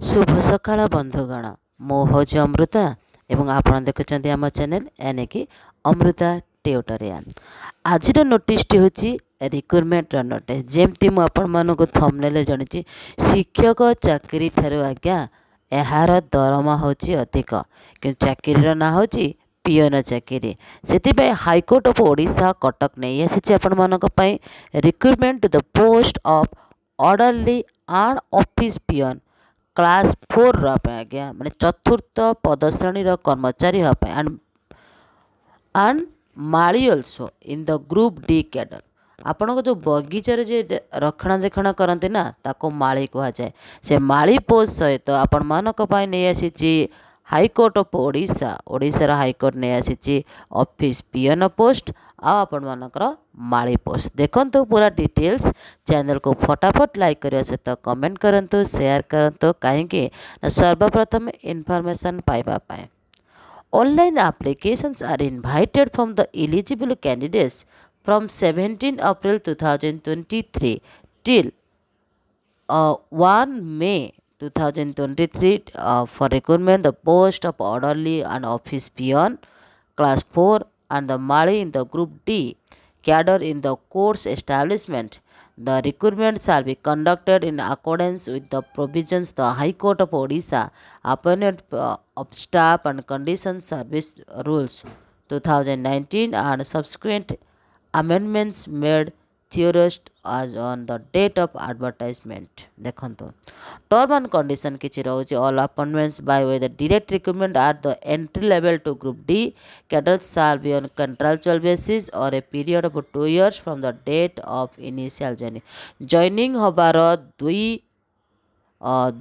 शुभ सकाळ बंधुगण मो हूँ अमृता एवं आपण देखुं आम चैनल यानी कि अमृता ट्यूटोरियल। आज नोटिस हूँ रिक्रुटमेंट नोटिस जमती मुझे थंबनेल जानी शिक्षक चाकरी ठारू आज्ञा यार दरमा हूँ अधिक कि चाकरी ना हूँ पियन चाकरी से हाईकोर्ट ऑफ ओडिशा कटक नहीं आसी आपण recruitment to the post of orderly and office peon class 4 आज्ञा माने चतुर्थ पदश्रेणी कर्मचारी हाँपाई and mali also in the group D cadre. आपण को जो बगीचार जे रक्षणा देखणा करते ना ताको माली कह जाए से माली पोस्ट सहित आपण मानक नहीं आसी हाईकोर्ट ऑफ ओडिशा ओडिशार हाईकोर्ट नहीं आसी ऑफिस पियन पोस्ट आपण मानकर माली पोस्ट। देखंतु पूरा डिटेल्स चैनल को फटाफट लाइक करने सहित कमेंट करंतु शेयर करंतु कहीं सर्वप्रथम इनफॉरमेशन पाइबा पाए। Online applications are invited from the eligible candidates from 17 April 2023 till 1 May 2023 for recruitment the post of orderly and office peon class 4 and the Mali in the group D cadre in the course establishment. The recruitment shall be conducted in accordance with the provisions the High Court of Odisha appointment of staff and conditions service rules 2019 and subsequent amendments made theorist as on the date of advertisement। देखो term and condition किसी रोचे all appointments by way the direct recruitment at the entry level to group D cadre shall be on contractual basis और a period of 2 years from the date of initial joining हबार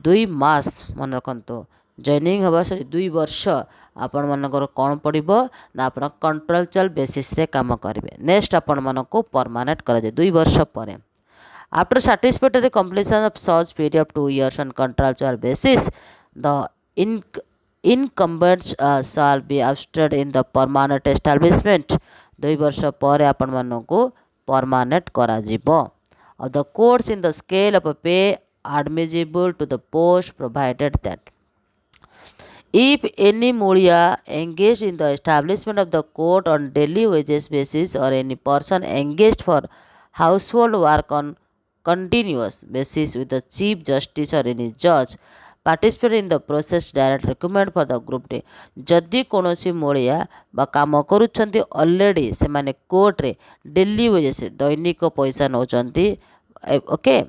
दुई मास मन रखु joining हवा sorry 2 वर्ष आपण मानकर कौन पड़ो ना आप कंट्राक्चुअल बेसिस रे काम करेंगे। नेक्स्ट आपण मानक परमानेंट कर 2 वर्ष पर after satisfactory completion of such period of 2 years on contractual basis the incumbents shall be ousted in the permanent establishment। 2 वर्ष पर आपण मानक परमानेंट करा जिवो of the course in the scale of a pay admissible to the post provided that if any mulia engaged in the establishment of the court on daily wages basis or any person engaged for household work on continuous basis with the chief justice or any judge participate in the process direct recruitment for the group D। जदि कौन मूलिया बा काम करुँच already से माने court रे daily wages दैनिक पैसा नौचंती okay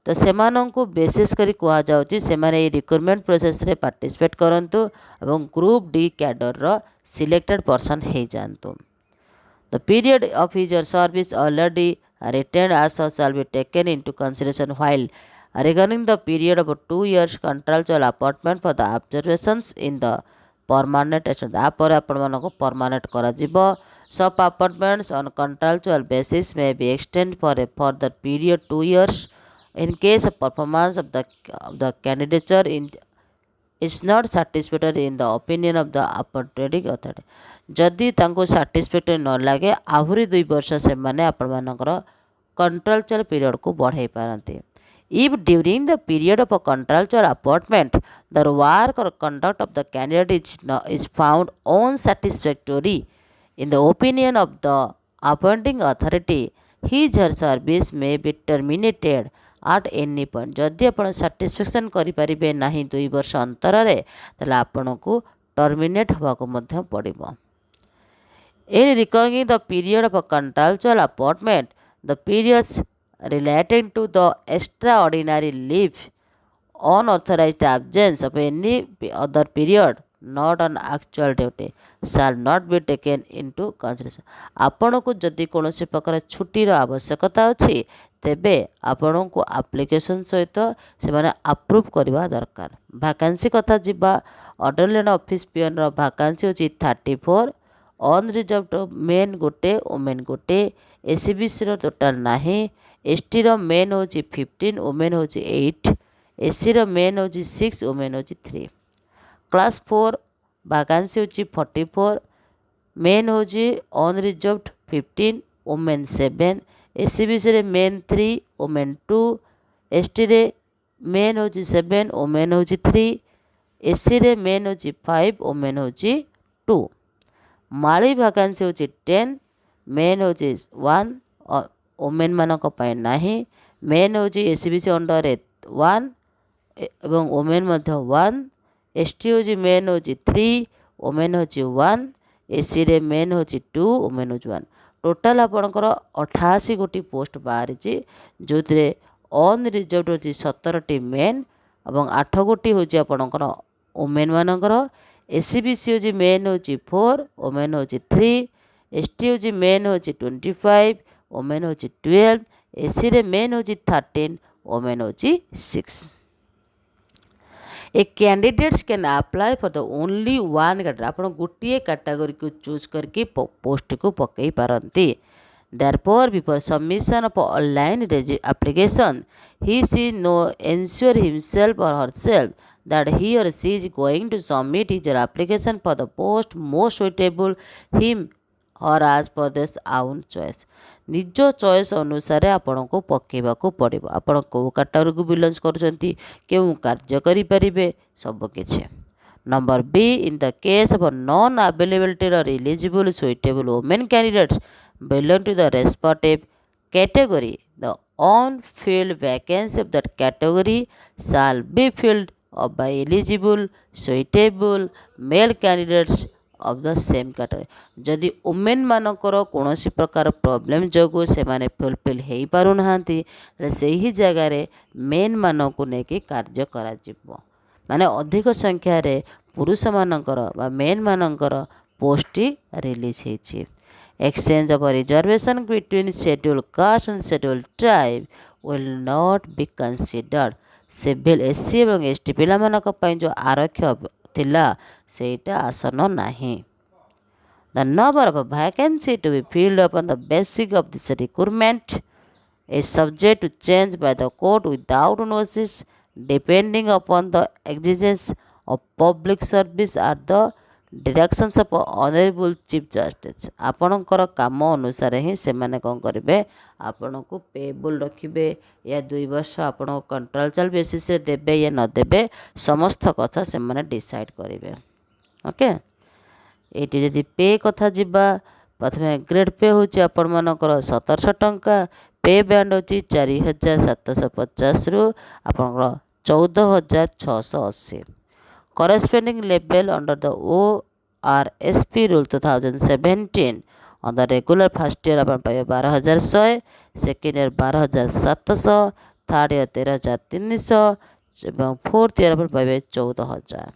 तो सेमानंकु basis करी कुआ जाउची सेमाने रिक्रुटमेंट प्रोसेस रे पार्टिसिपेट करंतु एवं ग्रुप डी कैडर रो सिलेक्टेड पर्सन हे जानतु। The period of his service already retained as such shall be taken into consideration while regarding the period of 2 years contractual appointment for the observations in the permanent establishment। तापर आपण मानको permanent करा जिवो। सब appointments on contractual basis may be extended for a further period 2 years in case of performance of the candidature is not satisfactory in the opinion of the appointing authority। जदि तांको satisfactory न लगे आहुरी 2 वर्ष से माने आपण मानकर contractual period को बढ़ाई पारंती। If during the period of a contractual appointment the work or conduct of the candidate is found unsatisfactory in the opinion of the appointing authority his or her service may be terminated at any point। जदि आप satisfaction करें ना 2 वर्ष अंतर ताले आपन को terminate हवा को मध्य पड़िबो। In reckoning the period of a contractual appointment the periods relating to the extraordinary leave unauthorized absence of any other period not on actual duty shall not be taken into consideration। आपण को जदि कौन प्रकार छुट्टीर आवश्यकता अच्छी तेबे आपण को एप्लिकेशन सहित से माने अप्रूव करवा दरकार। वैकेंसी कथा जिबा ऑर्डरली ऑफिस पियन रो वैकेंसी होची 34 अनरिजर्व्ड मेन गोटे वुमेन गोटे एसीबीसी रो टोटल नाही एसटी रो मेन होची 15 वुमेन होची 8 एससी रो मेन होची 6 वुमेन होची 3 क्लास 4 वैकेंसी होची 44 मेन होची अनरिजर्व्ड 15 वुमेन 7 एसीबीसी रे मेन 3 वुमेन 2 एसटी रे मेन हूँ 7, ओमेन हूँ 3, एससी रे मेन हूँ 5, ओमेन हूँ 2। माली भैकेंसी हूँ 10, मेन हूँ 1, ओमेन मानक पाई नाही। मेन हूँ एससीबीसी अंडर 1 एवं ओमेन मध्य 1। एसटी हूँ मेन हूँ 3, ओमेन हूँ 1, एससी रे मेन हूँ 2, ओमेन हूँ 1। टोटाल आपणकर 88 गोटी पोस्ट बाहरी जो अनरिजर्व होची 17टी मेन और 8 गोटी होची आपणकर ओमेन मानकर। एससीबीसी हूँ मेन हूँ 4, ओमेन हूँ 3, एसटी हूँ मेन हूँ 25, ओमेन हूँ 12, एससी रे मेन हूँ 13, ओमेन हूँ 6। A candidates can apply for the only one category. आप गोटे कैटेगरी को चूज करके पोस्ट को पकई पारती। Therefore, before submission of online application, he should know ensure himself or herself that he or she is going to submit his application for the post most suitable him or as per this own choice। निज choice अनुसार आपण को पकेबा को पड़िबो। आपण को category को belong करछंती केउ कार्य करि परिबे सब किछि। Number B, in the case of non availability or eligible suitable women candidates belong to the respective category, the unfilled vacancy of that category shall be filled up by eligible suitable male candidates of the same category। जदि women मानकर कौन प्रकार problem जो से माने fulfil हो पारु नाहांती से ही जगह मेन मानक लेकिन कार्य करा जिवो। माने अधिक संख्या रे पुरुष मानकर बा मेन मानकर पोस्ट रिलीज होती। Exchange of a reservation between scheduled caste and scheduled tribe will not be considered। Civil SC एवं एसटी पिलामानक पई जो आरक्ष थिला सेटा आसन नाही। The number of vacancy to be filled upon the basis of this recruitment is subject to change by the court without notice depending upon the exigence of public service at the directions of honourable chief justice. आपणकर काम अनुसार ही से माने कौन करेंगे आपण को payable रखिए या 2 वर्ष आपण कंट्रोल बेसिस देवे या न देवे समस्त कथा से माने डिसाइड करेंगे। ओके, ये जदि पे कथा जीवा प्रथम ग्रेड पे हूँ आपण मानकर 1700 टंका। पे बैंड हूँ 4750 रु आपंकर 14680। corresponding level under the OSSP rule 2017 on the regular first year अपन पाइबे 12100, सेकेंड ईयर 12700, थर्ड ईयर 13300 एवं फोर्थ ईयर अपन पाइबे 14000।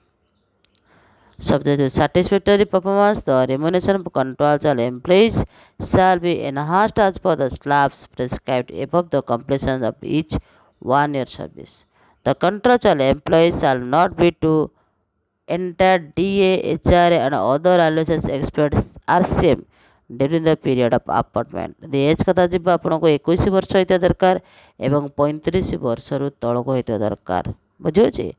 Subject to satisfactory performance, the remuneration for contractual employees shall be enhanced as per the slabs prescribed above the completion of each 1 year service। The contractual employees shall not be to enter DA, HRA and other allowances expenses are same during the period of appointment। The age कथा जीवा आपन को 21 वर्ष होइते दरकार एवं 35 वर्ष रु तळक होइते दरकार। बुझियोछि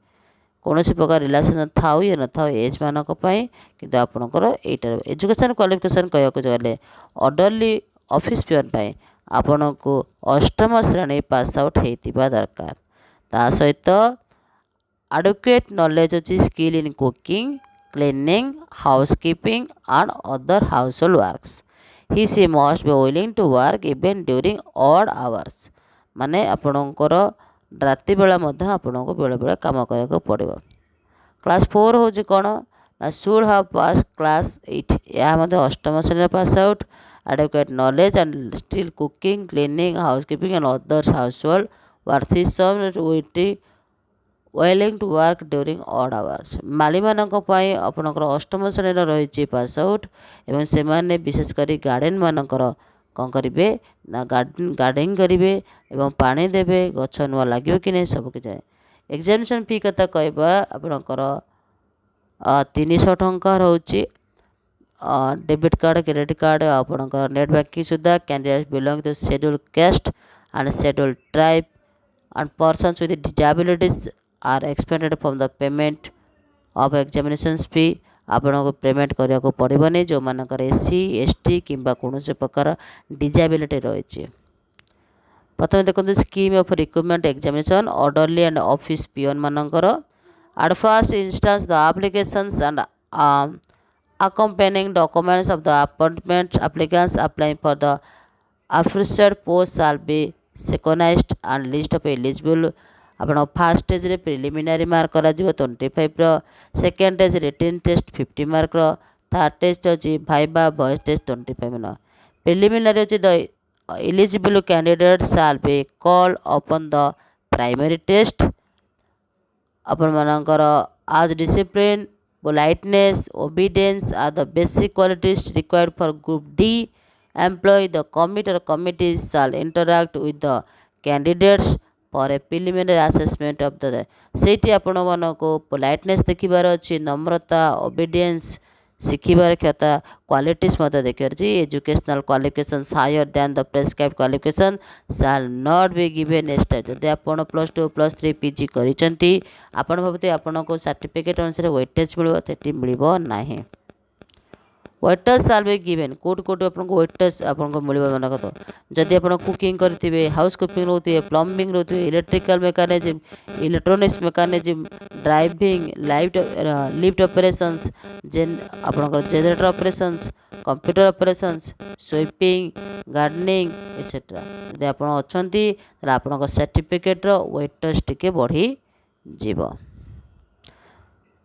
कौन प्रकार रिलेशन थाउ या न थाउ एज मानक पई किंतु आपनकर एटा एजुकेशन क्वालिफिकेशन कहया को गले ऑर्डरली ऑफिस पियन पई आपन को अष्टम श्रेणी पास आउट हेतिबा दरकार। ता सहित adequate knowledge of skill in cooking, cleaning, housekeeping and other household works। She must be willing to work even during odd hours। माने आपणकर राति बेला मध्य आपनको बेले बेले काम करने पड़ो। क्लास 4 हूँ कौन ना शुड हाव पास क्लास 8 या मध्य अष्टम श्रेणी pass out. adequate knowledge and still cooking, cleaning, housekeeping and other household works। She should be willing to work during odd hours। माली मानक पई आपनकर अष्टम श्रेणी रही पास आउट एवं से माने विशेष करी गार्डन मानकर कौन करेंगे ना गार्डनिंग करेंगे एवं पानी देवे गछ नुआ लगे कि नहीं सब कि जाए। एग्जामिनेशन फी कथा कहबा आपनकर 300 टंका रोचे। डेबिट कार्ड क्रेडिट कार्ड आपनकर नेट बैंकिंग सुविधा। Candidate belong to scheduled caste and scheduled tribe and persons with disabilities are expected from the payment of examination fee। आपन को पेमेंट करिया को पड़िबनी जो मानकर एससी एसटी किंबा कौन से प्रकार डिसेबिलिटी रही। प्रथम देखो scheme of recruitment examination orderly and office peon मानकर at first instance the applications and accompanying documents of the appointment applicants applying for the aforesaid post shall be synchronized and list of eligible ଆପଣ first ଷ୍ଟେଜ୍ରେ preliminary mark କରାଯିବ 25ର, second stage written test 50 ମାର୍କର, third test ହେଉଛି viva voice test 25 mark. Preliminary ହେଉଛି the eligible candidate shall be called upon the primary test अपन मानकर as discipline, politeness, obedience are the basic qualities required for group D. Employee the committee or committees shall interact with the candidates for a preliminary assessment of the ସେଇଠି ଆପଣମାନଙ୍କୁ politeness ଦେଖିବାର ଅଛି, ନମ୍ରତା, obedience ଶିଖିବାର କ୍ଷମତା, କ୍ୱାଲିଟିସ୍ ମଧ୍ୟ ଦେଖିବାର ଅଛି। Educational qualifications higher than the prescribe qualification shall not be given extra. ଯଦି ଆପଣ +2 +3 PG କରିଛନ୍ତି, ଆପଣ ଭାବୁଥିବେ ଆପଣଙ୍କୁ ସାର୍ଟିଫିକେଟ୍ ଅନୁସାରେ ୱେଟେଜ୍ ମିଳିବ, ସେଠି ମିଳିବ ନାହିଁ। ୱେଟେଜ୍ ସାଲ୍ ବି ଗିଭେନ୍, କେଉଁଠି ଆପଣଙ୍କୁ ୱେଟେଜ୍ ଆପଣଙ୍କୁ ମିଳିବ ମନେ କଥା। ଯଦି ଆପଣ କୁକିଂ କରିଥିବେ, ହାଉସ୍ କିପିଂ ରହୁଥିବେ, ପ୍ଲମ୍ବିଂ ରହୁଥିବେ, electrical mechanism, electronics mechanism, driving, lift operations, ଆପଣଙ୍କର generator operations, computer operations, sweeping, gardening etcetera ଯଦି ଆପଣ ଅଛନ୍ତି ତାହେଲେ ଆପଣଙ୍କ ସାର୍ଟିଫିକେଟ୍ର ୱେଟେଜ୍ ଟିକେ ବଢ଼ିଯିବ।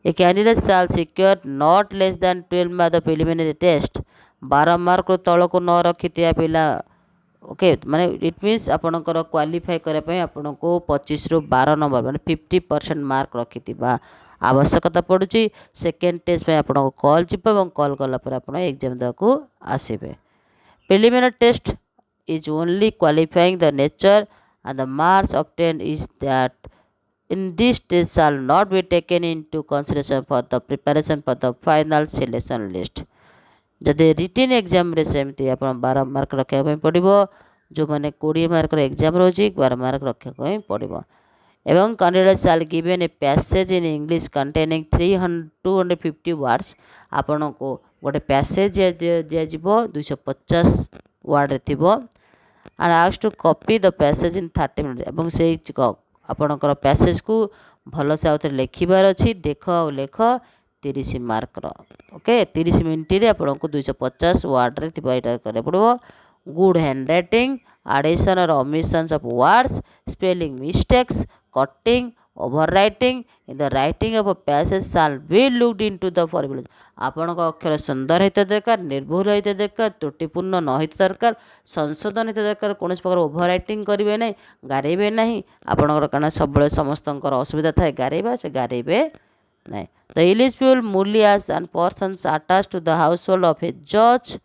A candidate shall secure not less than 12 mark the preliminary test 12 ମାର୍କରୁ ତଳକୁ ନ ରଖିଥିବା ପିଲା ओके माने इट मीन्स आपणकर क्वालिफाई करने आपको 25 ରୁ 12 नंबर माने 50% मार्क रखिथिबा आवश्यकता पड़ुची। सेकेंड टेस्ट पे आपको कॉल जीव और कॉल कला पर आप एग्जाम देवाक आसबे। Preliminary test is only qualifying the nature and the marks obtained is that in this test shall not be taken into consideration for the preparation for the final selection list। जदि written exam रे सेमती आप 12 mark रखा पड़ो, जो मैंने 20 mark exam रोचे 12 mark रखा पड़ो। एवं candidate shall given a passage in English containing 250 words आपण को गोटे पैसेज दिज्व 250 वर्ड थी and ask to copy the passage in 30 minute एवं से आपणकर पैसेज को भल से आउे लिखबार अच्छी देख आ लेख 30 मार्कर ओके 30 मिनट रे आपको 250 वर्ड रे पड़ो। गुड हैंड राइटिंग एडिशन और omissions of words spelling mistakes cutting over writing in the writing of passage shall be looked into the formula. आपण अक्षर सुंदर होता दरकार, निर्भुल होता दरकार, त्रुटिपूर्ण न होता दरकार, संशोधन होता दरकार, कौन प्रकार ओवर राइटिंग करेंगे ना, गारेबे ना। आपणकर कारण सब समस्त असुविधा थाए गारेबा से गारेबे ना। द एलिजिबल मूलियास and persons attached to the household of a जज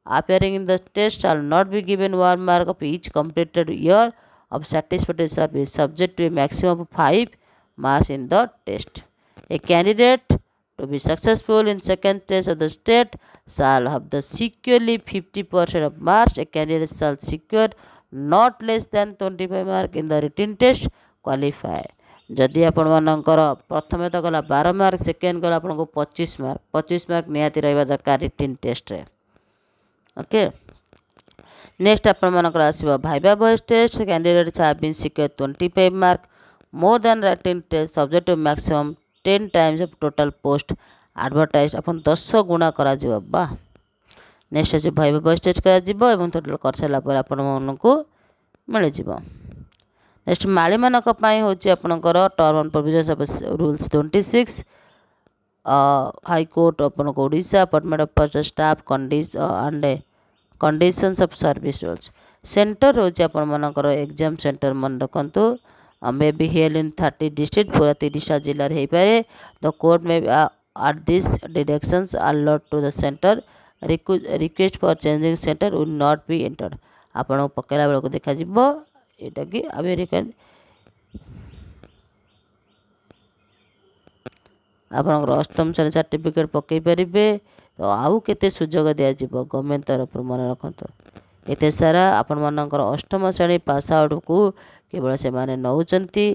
appearing in the test shall not be given 1 mark of each completed year of satisfactory service subject to a maximum of 5 marks in the test। A candidate to be successful in second test of the state shall have the securely 50% of marks। A candidate shall secure not less than 25 marks in the written test qualify। जदि आपण मानकर प्रथम तो गला 12 mark, second गला आपको 25 mark, 25 mark निहाती रहा दरकार रिटन टेस्ट रे ओके। नेक्स्ट आपंकर आसो viva voice test. Candidates have been secure 25 mark more than writing test subject to maximum 10 times of total post advertise अपन 10 गुणा करा जिवो बा। नेक्स्ट अच्छे भाइबा वॉइस टेस्ट करा जिवो एवं टोटल कर सारा पर आपण मानकू मिल जिवो। नेक्स्ट माली मानक पई होची आपनकर term and provisions of rules 26 high court अपन Odisha appointment of first staff and conditions of service rules. Centre होची अपन मानकर एग्जाम सेंटर मन रखंतु may be held in 30 district पूरा 30 जिले हो पारे। The court may at this directions allot to the centre request for changing centre will not be entered. आपन पकेला बेल को देखा जिवो एटा कि अमेरिकन आपनकर अष्टम श्रेणी सर्टिफिकेट पकई पारे। तो आउ केते सुजोग दिज्व गवर्नमेंट तरफ मन रखत एते सारा आपण मानकर अष्टम श्रेणी पास आउट को केवल से माने नौचंती।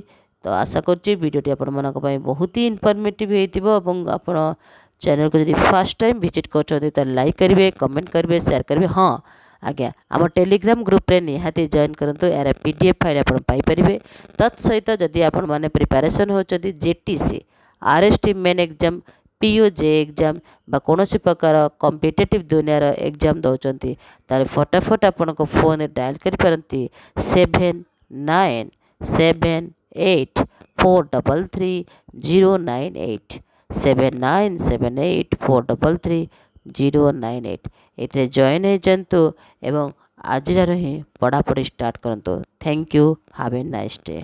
तो आशा करछि वीडियोटी आपण मानक पई बहुत ही इनफॉर्मेटिव हेतिबो एवं आपण चैनल को यदि फर्स्ट टाइम विजिट करछथि त लाइक करिवे, कमेंट करिवे, शेयर करिवे। हाँ आज्ञा आम टेलीग्राम ग्रुप रे निहाती जॉइन करंतु यार पीडीएफ फाइल आपण पाई परिबे तत् सहित जदि आपण माने प्रिपरेशन होचदी JTC RST main exam PO जे एग्जाम बा कौनसी प्रकार कॉम्पिटिटिव दुनियार एग्जाम दौरान तार फटाफट आपण को फोन डायल कर पारती 7978433098 7978433098 एथे जॉइन हो जंतु एवं आज ही पढ़ापढ़ी स्टार्ट करंतु। Thank you, have a nice day.